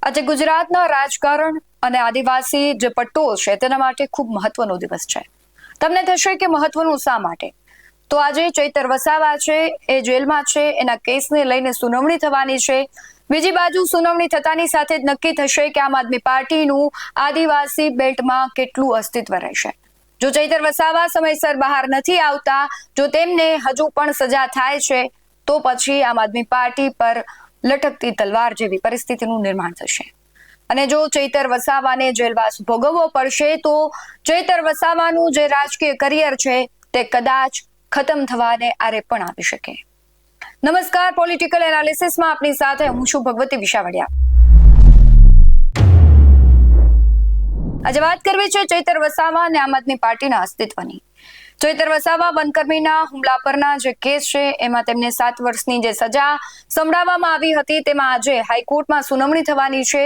આજે ગુજરાતના રાજકારણ અને આદિવાસી જે પટ્ટો છે તેના માટે ખૂબ મહત્વનો દિવસ છે. તમને થશે કે મહત્વનું શા માટે? તો આજે ચૈતર વસાવા છે એ જેલમાં છે, એના કેસને લઈને સુનાવણી થવાની છે. બીજી બાજુ સુનાવણી થતાની સાથે જ નક્કી થશે કે આમ આદમી પાર્ટીનું આદિવાસી બેલ્ટમાં કેટલું અસ્તિત્વ રહેશે. જો ચૈતર વસાવા સમયસર બહાર નથી આવતા, જો તેમને હજુ પણ સજા થાય છે, તો પછી આમ આદમી પાર્ટી પર લટકતી તલવાર જેવી પરિસ્થિતિનું નિર્માણ થશે. અને જો ચૈતર વસાવાને જેલવાસ ભોગવવો પડશે તો ચૈતર વસાવાનું જે રાજકીય કરિયર છે તે કદાચ ખતમ થવાને આરે પણ આવી શકે. નમસ્કાર, પોલિટિકલ એનાલિસિસમાં આપની સાથે હું છું ભગવતી વિશાવડિયા. આજે વાત કરવી છે ચૈતર વસાવા અને આમ આદમી પાર્ટીના અસ્તિત્વની. ચૈતર વસાવા વનકર્મીના હુમલા પરના જે કેસ છે એમાં તેમને 7 વર્ષની જે સજા સંભળાવવામાં આવી હતી, તેમાં આજે હાઈકોર્ટમાં સુનાવણી થવાની છે.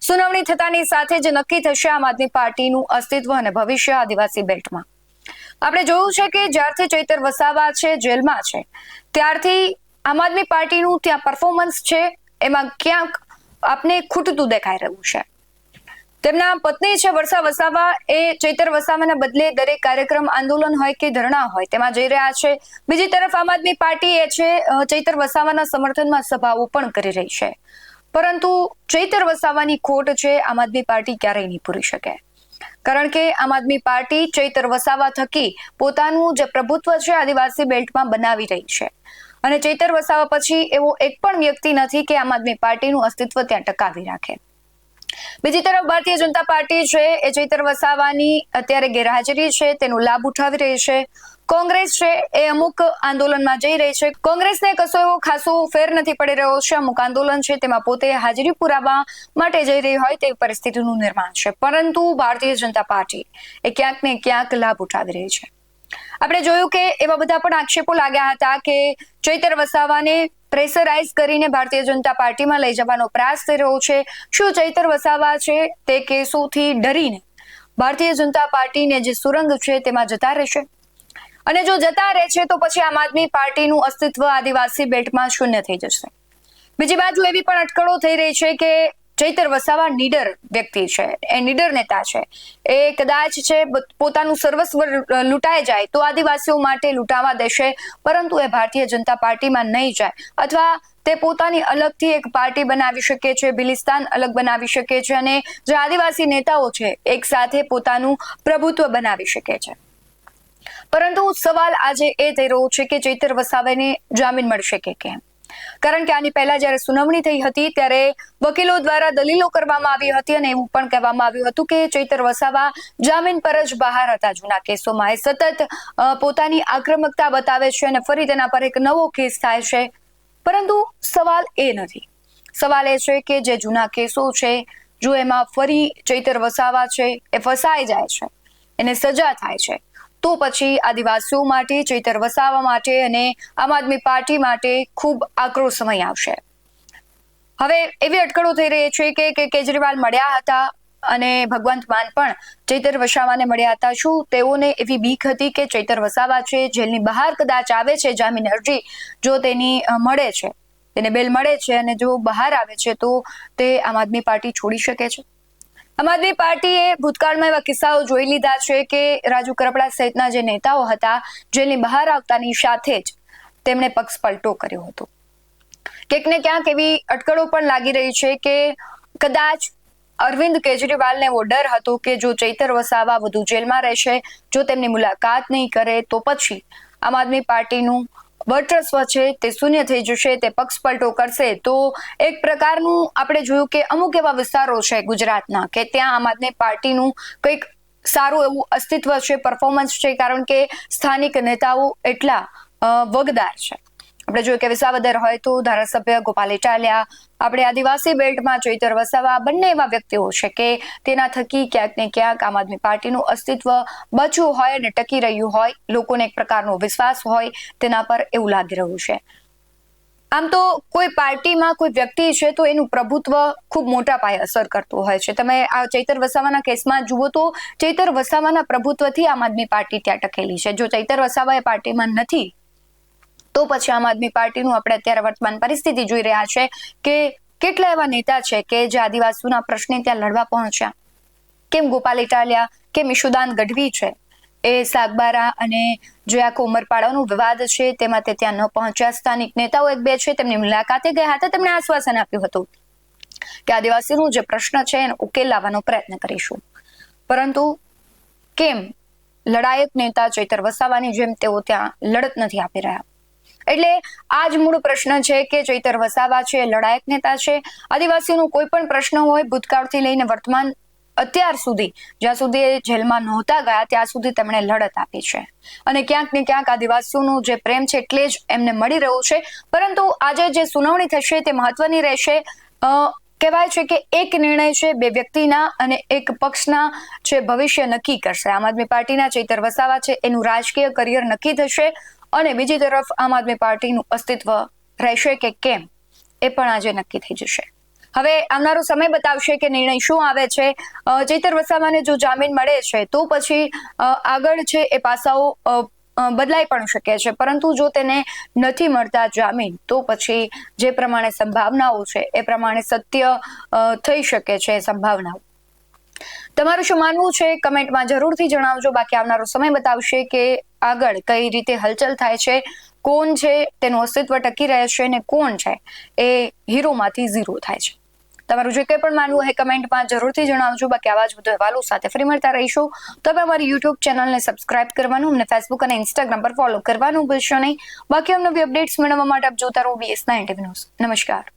સુનાવણી થતાની સાથે જ નક્કી થશે આમ આદમી પાર્ટીનું અસ્તિત્વ અને ભવિષ્ય આદિવાસી બેલ્ટમાં. આપણે જોયું છે કે જ્યારથી ચૈતર વસાવા છે જેલમાં છે ત્યારથી આમ આદમી પાર્ટીનું ત્યાં પરફોર્મન્સ છે એમાં ક્યાંક આપને ખૂટતું દેખાઈ રહ્યું છે. તેમના પત્ની છે વર્ષા વસાવા, એ ચૈતર વસાવાના બદલે દરેક કાર્યક્રમ, આંદોલન હોય કે ધરણા હોય તેમાં જઈ રહ્યા છે. બીજી તરફ આમ આદમી પાર્ટી એ છે ચૈતર વસાવાના સમર્થનમાં સભાઓ પણ કરી રહી છે. પરંતુ ચૈતર વસાવાની ખોટ છે આમ આદમી પાર્ટી ક્યારેય નહીં પૂરી શકે. કારણ કે આમ આદમી પાર્ટી ચૈતર વસાવા થકી પોતાનું જે પ્રભુત્વ છે આદિવાસી બેલ્ટમાં બનાવી રહી છે. અને ચૈતર વસાવા પછી એવો એક પણ વ્યક્તિ નથી કે આમ આદમી પાર્ટીનું અસ્તિત્વ ત્યાં ટકાવી રાખે. બીજી તરફ ભારતીય જનતા પાર્ટી છે એ ચૈતર વસાવાની અત્યારે ગેરહાજરી છે તેનો લાભ ઉઠાવી રહી છે. કોંગ્રેસ છે એ અમુક આંદોલનમાં જઈ રહી છે. કોંગ્રેસને કશો એવો ખાસો ફેર નથી પડી રહ્યો છે. અમુક આંદોલન છે તેમાં પોતે હાજરી પુરાવા માટે જઈ રહી હોય તેવી પરિસ્થિતિનું નિર્માણ છે. પરંતુ ભારતીય જનતા પાર્ટી એ ક્યાંક ને ક્યાંક લાભ ઉઠાવી રહી છે. આપણે જોયું કે એવા બધા પણ આક્ષેપો લાગ્યા હતા કે ચૈતર વસાવાને પ્રેશરાઇઝ કરીને ભારતીય જનતા પાર્ટીમાં લઈ જવાનો પ્રયાસ થઈ રહ્યો છે. શું ચૈતર વસાવા છે તે કેસોથી ડરીને ભારતીય જનતા પાર્ટીને જે સુરંગ છે તેમાં જતા રહેશે? અને જો જતા રહે છે તો પછી આમ આદમી પાર્ટીનું અસ્તિત્વ આદિવાસી બેલ્ટમાં શૂન્ય થઈ જશે. બીજી બાજુ એવી પણ અટકળો થઈ રહી છે કે ચૈતર વસાવા નીડર વ્યક્તિ છે, એ નીડર નેતા છે. એ કદાચ છે પોતાનું સર્વસ્વ લૂંટાઈ જાય તો આદિવાસીઓ માટે લૂંટાવા દેશે, પરંતુ એ ભારતીય જનતા પાર્ટીમાં નહીં જાય, અથવા તે પોતાની અલગથી એક પાર્ટી બનાવી શકે છે, બિલિસ્તાન અલગ બનાવી શકે છે અને જે આદિવાસી નેતાઓ છે એક સાથે પોતાનું પ્રભુત્વ બનાવી શકે છે. પરંતુ સવાલ આજે એ થઈ રહ્યો છે કે ચૈતર વસાવાને જામીન મળશે કે કેમ? કારણ કે આની પહેલા જ્યારે સુનાવણી થઈ હતી ત્યારે વકીલો દ્વારા દલીલો કરવામાં આવી હતી અને એવું પણ કહેવામાં આવ્યું હતું કે ચૈતર વસાવા જામીન પર જ બહાર હતા જૂના કેસોમાં. એ સતત પોતાની આક્રમકતા બતાવે છે અને ફરી તેના પર એક નવો કેસ થાય છે. પરંતુ સવાલ એ નથી. સવાલ એ છે કે જે જૂના કેસો છે, જો એમાં ફરી ચૈતર વસાવા છે એ ફસાઈ જાય છે, એને સજા થાય છે, તો પછી આદિવાસીઓ માટે, ચૈતર વસાવા માટે અને આમ આદમી પાર્ટી માટે ખૂબ આકરો સમય આવશે. હવે એવી અટકળો થઈ રહી છે કે કેજરીવાલ મળ્યા હતા અને ભગવંત માન પણ ચૈતર વસાવાને મળ્યા હતા. શું તેઓને એવી બીક હતી કે ચૈતર વસાવા છે જેલની બહાર કદાચ આવે છે, જામીન અરજી જો તેની મળે છે, તેને બેલ મળે છે અને જો બહાર આવે છે તો તે આમ આદમી પાર્ટી છોડી શકે છે? આમ આદમી પાર્ટીએ ભૂતકાળમાં એવા કિસ્સાઓ જોઈ લીધા છે કે રાજુ કરપડા સહિતના જે નેતાઓ હતા જેની બહાર આવતાની સાથે જ તેમણે પક્ષ પલટો કર્યો હતો. ક્યાંક ને ક્યાંક એવી અટકળો પણ લાગી રહી છે કે કદાચ અરવિંદ કેજરીવાલને એવો ડર હતો કે જો ચૈતર વસાવા વધુ જેલમાં રહેશે, જો તેમની મુલાકાત નહીં કરે તો પછી આમ આદમી પાર્ટીનું વર્ચસ્વ છે તે શૂન્ય થઈ જશે, તે પક્ષ પલટો કરશે. તો એક પ્રકારનું આપણે જોયું કે અમુક એવા વિસ્તારો છે ગુજરાતના કે ત્યાં આમ આદમી પાર્ટીનું કંઈક સારું એવું અસ્તિત્વ છે, પરફોર્મન્સ છે, કારણ કે સ્થાનિક નેતાઓ એટલા વગદાર છે. આપણે જોયું કે વિસાવદર હોય તો ધારાસભ્ય ગોપાલ ઇટાલિયા, આપણે આદિવાસી બેલ્ટમાં ચૈતર વસાવા, બંને એવા વ્યક્તિઓ છે કે તેના થકી ક્યાંક ને ક્યાંક આમ આદમી પાર્ટીનું અસ્તિત્વ બચ્યું હોય અને ટકી રહ્યું હોય, લોકોને એક પ્રકારનો વિશ્વાસ હોય તેના પર એવું લાગી રહ્યું છે. આમ તો કોઈ પાર્ટીમાં કોઈ વ્યક્તિ છે તો એનું પ્રભુત્વ ખૂબ મોટા પાયે અસર કરતું હોય છે. તમે આ ચૈતર વસાવાના કેસમાં જુઓ તો ચૈતર વસાવાના પ્રભુત્વથી આમ આદમી પાર્ટી ત્યાં ટકેલી છે. જો ચૈતર વસાવા એ પાર્ટીમાં નથી તો પછી આમ આદમી પાર્ટીનું આપણે અત્યારે વર્તમાન પરિસ્થિતિ જોઈ રહ્યા છે કે કેટલા એવા નેતા છે કે જે આદિવાસીઓના પ્રશ્ને ત્યાં લડવા પહોંચ્યા? કેમ ગોપાલ ઇટાલિયા, કેમ ઈશુદાન ગઢવી છે, એ સાગબારા અને જે આખો ઉમરપાડાનો વિવાદ છે તેમાં તે ત્યાં ન પહોંચ્યા? સ્થાનિક નેતાઓ એક બે છે, તેમની મુલાકાતે ગયા હતા, તેમણે આશ્વાસન આપ્યું હતું કે આદિવાસીનો જે પ્રશ્ન છે એનો ઉકેલ લાવવાનો પ્રયત્ન કરીશું. પરંતુ કેમ લડાયક નેતા ચૈતર વસાવાની જેમ તેઓ ત્યાં લડત નથી આપી રહ્યા? એટલે આ જ મૂળ પ્રશ્ન છે કે ચૈતર વસાવા છે લડાયક નેતા છે. આદિવાસીનો કોઈ પણ પ્રશ્ન હોય ભૂતકાળથી લઈને વર્તમાન અત્યાર સુધી, જ્યાં સુધી એ જેલમાં નહોતા ગયા ત્યાં સુધી તેમણે લડત આપી છે અને ક્યાંક ને ક્યાંક આદિવાસીઓનો જે પ્રેમ છે એટલે જ એમને મળી રહ્યું છે. પરંતુ આજે જે સુનાવણી થશે તે મહત્વની રહેશે. કહેવાય છે કે એક નિર્ણય છે બે વ્યક્તિના અને એક પક્ષના છે ભવિષ્ય નક્કી કરશે. આમ આદમી પાર્ટીના ચૈતર વસાવા છે એનું રાજકીય કરિયર નક્કી થશે અને બીજી તરફ આમ આદમી પાર્ટીનું અસ્તિત્વ રહેશે કે કેમ એ પણ આજે નક્કી થઈ જશે. હવે આવનારો સમય બતાવશે કે નિર્ણય શું આવે છે. ચૈતર વસાવાને જો જામીન મળે છે તો પછી આગળ છે એ પાસાઓ બદલાઈ પણ શકે છે, પરંતુ જો તેને નથી મળતા જામીન તો પછી જે પ્રમાણે સંભાવનાઓ છે એ પ્રમાણે સત્ય થઈ શકે છે. સંભાવનાઓ તમારું શું માનવું છે કમેન્ટમાં જરૂરથી જણાવજો. બાકી આવનારો સમય બતાવશે કે આગળ કઈ રીતે હલચલ થાય છે, કોણ છે તેનું અસ્તિત્વ ટકી રહે છે અને કોણ છે એ હીરોમાંથી ઝીરો થાય છે. તમારું જે કંઈ પણ માનવું હોય કમેન્ટમાં જરૂરથી જણાવજો. બાકી આવા જ વધુ અહેવાલો સાથે ફરી મળતા રહીશું. તો તમે અમારી યુટ્યુબ ચેનલને સબસ્ક્રાઇબ કરવાનું, અમને ફેસબુક અને ઇન્સ્ટાગ્રામ પર ફોલો કરવાનું ભૂલશો નહીં. બાકી નવી અપડેટ્સ મેળવવા માટે આપ જોતા રહો BS9 ન્યૂઝ. નમસ્કાર.